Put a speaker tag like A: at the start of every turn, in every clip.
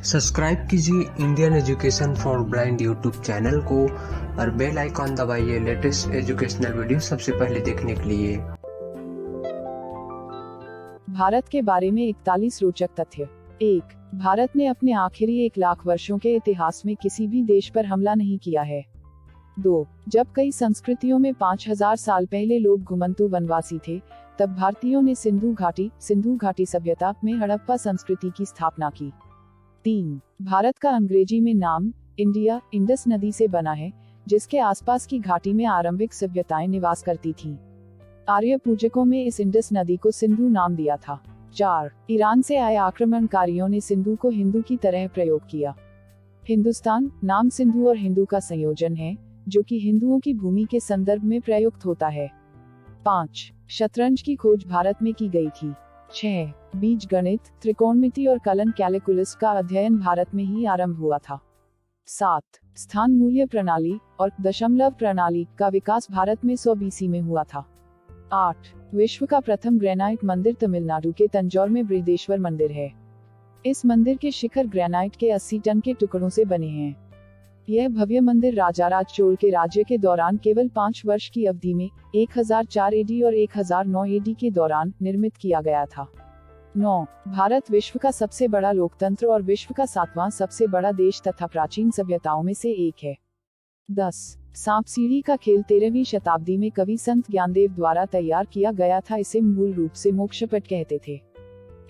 A: Subscribe कीजिए Indian education for blind YouTube channel को और बेल आइकॉन दबाइए लेटेस्ट एजुकेशनल वीडियो सबसे पहले देखने के लिए।
B: भारत के बारे में 41 रोचक तथ्य। 1. भारत ने अपने आखिरी 1 लाख वर्षों के इतिहास में किसी भी देश पर हमला नहीं किया है। 2. जब कई संस्कृतियों में 5000 साल पहले लोग घुमंतू वनवासी थे, तब भारतीयों ने सिंधु घाटी सभ्यता में हड़प्पा संस्कृति की स्थापना की। 3. भारत का अंग्रेजी में नाम इंडिया इंडस नदी से बना है, जिसके आसपास की घाटी में आरंभिक सभ्यताएं निवास करती थीं। आर्य पूजकों में इस इंडस नदी को सिंधु नाम दिया था। 4. ईरान से आए आक्रमणकारियों ने सिंधु को हिंदू की तरह प्रयोग किया। हिंदुस्तान नाम सिंधु और हिंदू का संयोजन है, जो कि हिंदुओं की भूमि के संदर्भ में प्रयुक्त होता है। 5. शतरंज की खोज भारत में की गई थी। 6. बीज गणित, त्रिकोणमिति और कलन कैलकुलस का अध्ययन भारत में ही आरंभ हुआ था। 7. स्थान मूल्य प्रणाली और दशमलव प्रणाली का विकास भारत में 100 BC में हुआ था। 8. विश्व का प्रथम ग्रेनाइट मंदिर तमिलनाडु के तंजौर में बृहदेश्वर मंदिर है। इस मंदिर के शिखर ग्रेनाइट के 80 टन के टुकड़ों से बने हैं। यह भव्य मंदिर राजाराज चोल के राज्य के दौरान केवल 5 वर्ष की अवधि में 1004 AD और 1009 AD के दौरान निर्मित किया गया था। 9. भारत विश्व का सबसे बड़ा लोकतंत्र और विश्व का 7वां सबसे बड़ा देश तथा प्राचीन सभ्यताओं में से एक है। 10. सांप सीढ़ी का खेल 13वीं शताब्दी में कवि संत ज्ञानदेव द्वारा तैयार किया गया था। इसे मूल रूप से मोक्षपट कहते थे।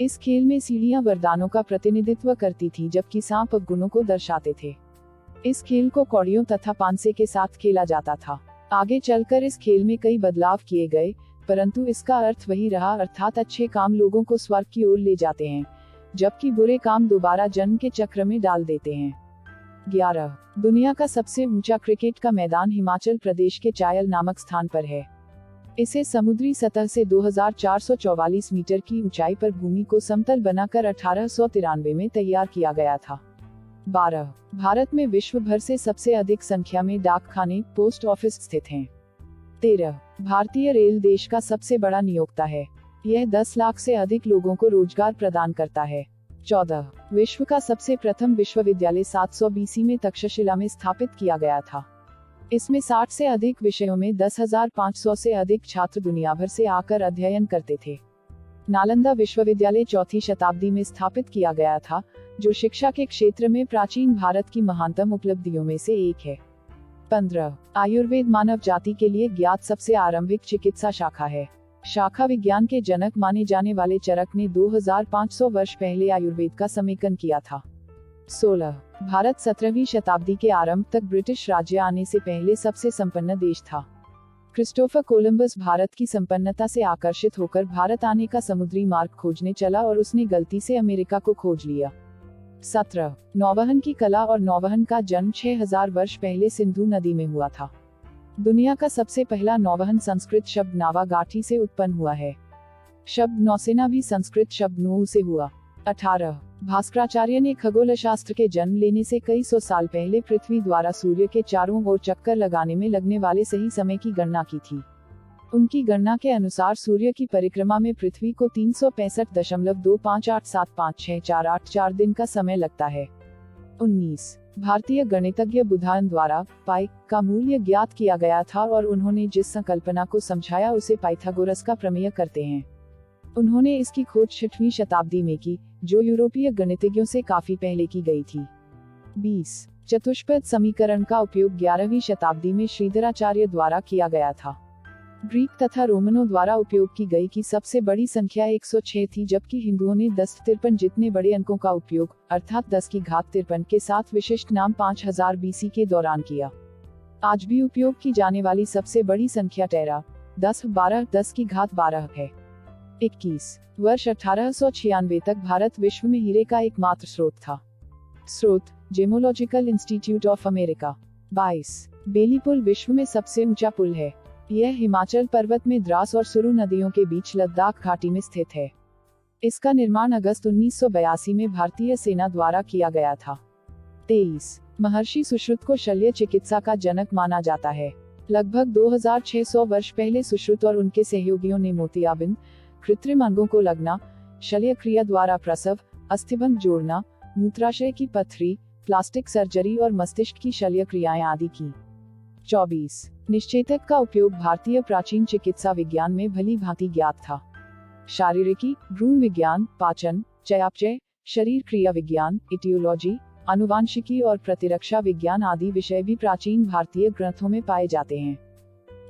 B: इस खेल में सीढ़ियां वरदानों का प्रतिनिधित्व करती थी, जबकि सांप अवगुणों को दर्शाते थे। इस खेल को कौड़ियों तथा पांसे के साथ खेला जाता था। आगे चलकर इस खेल में कई बदलाव किए गए, परंतु इसका अर्थ वही रहा, अर्थात अच्छे काम लोगों को स्वर्ग की ओर ले जाते हैं, जबकि बुरे काम दोबारा जन्म के चक्र में डाल देते हैं। 11. दुनिया का सबसे ऊंचा क्रिकेट का मैदान हिमाचल प्रदेश के चायल नामक स्थान पर है। इसे समुद्री सतह से 2444 मीटर की ऊंचाई पर भूमि को समतल बनाकर 1893 में तैयार किया गया था। 12. भारत में विश्व भर से सबसे अधिक संख्या में डाक खाने पोस्ट ऑफिस स्थित हैं। 13. भारतीय रेल देश का सबसे बड़ा नियोक्ता है। यह 10 लाख से अधिक लोगों को रोजगार प्रदान करता है। 14. विश्व का सबसे प्रथम विश्वविद्यालय 700 BC में तक्षशिला में स्थापित किया गया था। इसमें 60 से अधिक विषयों में 10,500 से अधिक छात्र दुनिया भर से आकर अध्ययन करते थे। नालंदा विश्वविद्यालय 4वीं शताब्दी में स्थापित किया गया था, जो शिक्षा के क्षेत्र में प्राचीन भारत की महानतम उपलब्धियों में से एक है। 15. आयुर्वेद मानव जाति के लिए ज्ञात सबसे आरंभिक चिकित्सा शाखा है। शाखा विज्ञान के जनक माने जाने वाले चरक ने 2500 वर्ष पहले आयुर्वेद का समेकन किया था। 16. भारत 17वीं शताब्दी के आरंभ तक ब्रिटिश राज्य आने से पहले सबसे संपन्न देश था। क्रिस्टोफर कोलंबस भारत की संपन्नता से आकर्षित होकर भारत आने का समुद्री मार्ग खोजने चला और उसने गलती से अमेरिका को खोज लिया। 17. नौवहन की कला और नौवहन का जन्म 6000 वर्ष पहले सिंधु नदी में हुआ था। दुनिया का सबसे पहला नौवहन संस्कृत शब्द नावागाठी से उत्पन्न हुआ है। शब्द नौसेना भी संस्कृत शब्द नौऊ से हुआ। 18. भास्कराचार्य ने खगोलशास्त्र के जन्म लेने से कई सौ साल पहले पृथ्वी द्वारा सूर्य के चारों ओर चक्कर लगाने में लगने वाले सही समय की गणना की थी। उनकी गणना के अनुसार सूर्य की परिक्रमा में पृथ्वी को 365.25875648 दिन का समय लगता है। 19. भारतीय गणितज्ञ बुधान द्वारा पाई का मूल्य ज्ञात किया गया था और उन्होंने जिस संकल्पना को समझाया उसे पाइथागोरस का प्रमेय कहते हैं। उन्होंने इसकी खोज 6वीं शताब्दी में की, जो यूरोपीय गणितज्ञों से काफी पहले की गई थी। 20. चतुष्पद समीकरण का उपयोग 11वीं शताब्दी में श्रीधराचार्य द्वारा किया गया था। ग्रीक तथा रोमनों द्वारा उपयोग की गई की सबसे बड़ी संख्या 106 थी, जबकि हिंदुओं ने 1053 जितने बड़े अंकों का उपयोग, अर्थात 10 की घात 53 के साथ विशिष्ट नाम 5000 BC के दौरान किया। आज भी उपयोग की जाने वाली सबसे बड़ी संख्या 13, 10, 12, 10 की घात 12 है। 21. वर्ष 1896 तक भारत विश्व में हीरे का एकमात्र स्रोत था। स्रोत जेमोलॉजिकल इंस्टीट्यूट ऑफ अमेरिका। 22. बेली पुल विश्व में सबसे ऊंचा पुल है। यह हिमाचल पर्वत में द्रास और सुरु नदियों के बीच लद्दाख घाटी में स्थित है। इसका निर्माण अगस्त 1982 में भारतीय सेना द्वारा किया गया था। 23. महर्षि सुश्रुत को शल्य चिकित्सा का जनक माना जाता है। लगभग 2600 वर्ष पहले सुश्रुत और उनके सहयोगियों ने मोतियाबिंद, कृत्रिम अंगों को लगना, शल्य क्रिया द्वारा प्रसव, अस्थिबंध जोड़ना, मूत्राशय की पथरी, प्लास्टिक सर्जरी और मस्तिष्क की शल्य क्रियाएं आदि की। 24 निश्चेतक का उपयोग भारतीय प्राचीन चिकित्सा विज्ञान में भली भांति ज्ञात था। शारीरिकी, भ्रूण विज्ञान, पाचन, चयापचय, शरीर क्रिया विज्ञान, इटियोलॉजी, आनुवांशिकी और प्रतिरक्षा विज्ञान आदि विषय भी प्राचीन भारतीय ग्रंथों में पाए जाते हैं।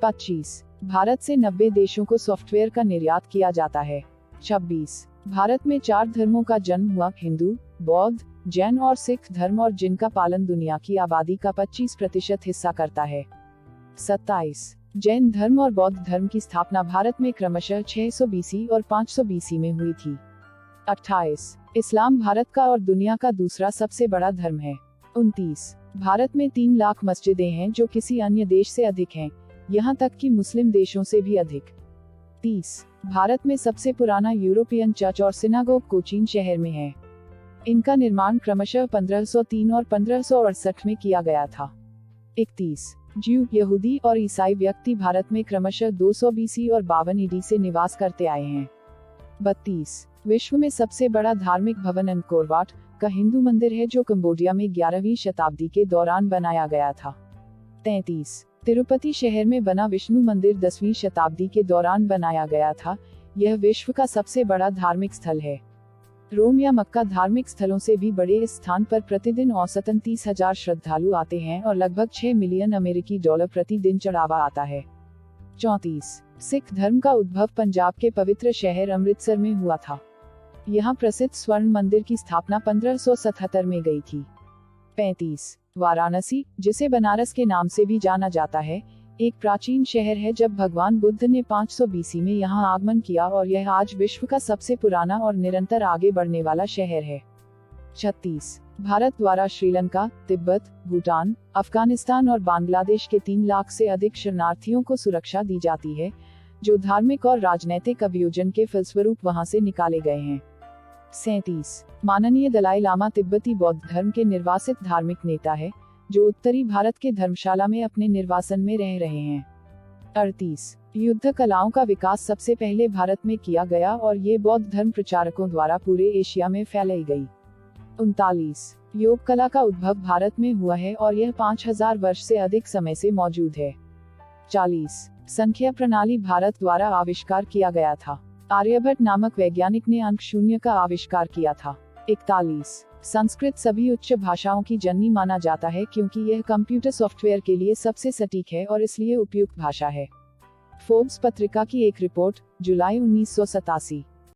B: 25 भारत से 90 देशों को सॉफ्टवेयर का निर्यात किया जाता है। 26 भारत में 4 धर्मों का जन्म हुआ, हिंदू, बौद्ध, जैन और सिख धर्म, और जिनका पालन दुनिया की आबादी का 25% हिस्सा करता है। 27 जैन धर्म और बौद्ध धर्म की स्थापना भारत में क्रमशः 600 BC और 500 BC में हुई थी। 28 इस्लाम भारत का और दुनिया का दूसरा सबसे बड़ा धर्म है। 29 भारत में 3 लाख मस्जिदें हैं जो किसी अन्य देश से अधिक हैं, यहाँ तक कि मुस्लिम देशों से भी अधिक। 30 भारत में सबसे पुराना यूरोपियन चर्च और सिनागोग कोचीन शहर में है। इनका निर्माण क्रमशः 1503 और 1568 में किया गया था। 31 ज्यू, यहूदी और ईसाई व्यक्ति भारत में क्रमशः 200 BC और 52 AD से निवास करते आए हैं। 32 विश्व में सबसे बड़ा धार्मिक भवन अंकोर वाट का हिंदू मंदिर है जो कंबोडिया में 11वीं शताब्दी के दौरान बनाया गया था। 33 तिरुपति शहर में बना विष्णु मंदिर 10वीं शताब्दी के दौरान बनाया गया था। यह विश्व का सबसे बड़ा धार्मिक स्थल है। रोम या मक्का धार्मिक स्थलों से भी बड़े इस स्थान पर प्रतिदिन औसतन 30,000 श्रद्धालु आते हैं और लगभग 6 मिलियन अमेरिकी डॉलर प्रतिदिन चढ़ावा आता है। 34 सिख धर्म का उद्भव पंजाब के पवित्र शहर अमृतसर में हुआ था। यहाँ प्रसिद्ध स्वर्ण मंदिर की स्थापना 1577 में गई थी। 35 वाराणसी, जिसे बनारस के नाम से भी जाना जाता है, एक प्राचीन शहर है जब भगवान बुद्ध ने 500 BC में यहाँ आगमन किया और यह आज विश्व का सबसे पुराना और निरंतर आगे बढ़ने वाला शहर है। 36 भारत द्वारा श्रीलंका, तिब्बत, भूटान, अफगानिस्तान और बांग्लादेश के 3 लाख से अधिक शरणार्थियों को सुरक्षा दी जाती है, जो धार्मिक और राजनैतिक अभियोजन के फलस्वरूप वहां से निकाले गए हैं। 37 माननीय दलाई लामा तिब्बती बौद्ध धर्म के निर्वासित धार्मिक नेता है, जो उत्तरी भारत के धर्मशाला में अपने निर्वासन में रह रहे हैं। 38 युद्ध कलाओं का विकास सबसे पहले भारत में किया गया और ये बौद्ध धर्म प्रचारकों द्वारा पूरे एशिया में फैलाई गई। 39 योग कला का उद्भव भारत में हुआ है और यह 5000 वर्ष से अधिक समय से मौजूद है। 40 संख्या प्रणाली भारत द्वारा आविष्कार किया गया था। आर्यभट्ट नामक वैज्ञानिक ने अंक शून्य का आविष्कार किया था। 41 संस्कृत सभी उच्च भाषाओं की जननी माना जाता है क्योंकि यह कंप्यूटर सॉफ्टवेयर के लिए सबसे सटीक है और इसलिए उपयुक्त भाषा है। फोर्ब्स पत्रिका की एक रिपोर्ट, जुलाई 1987।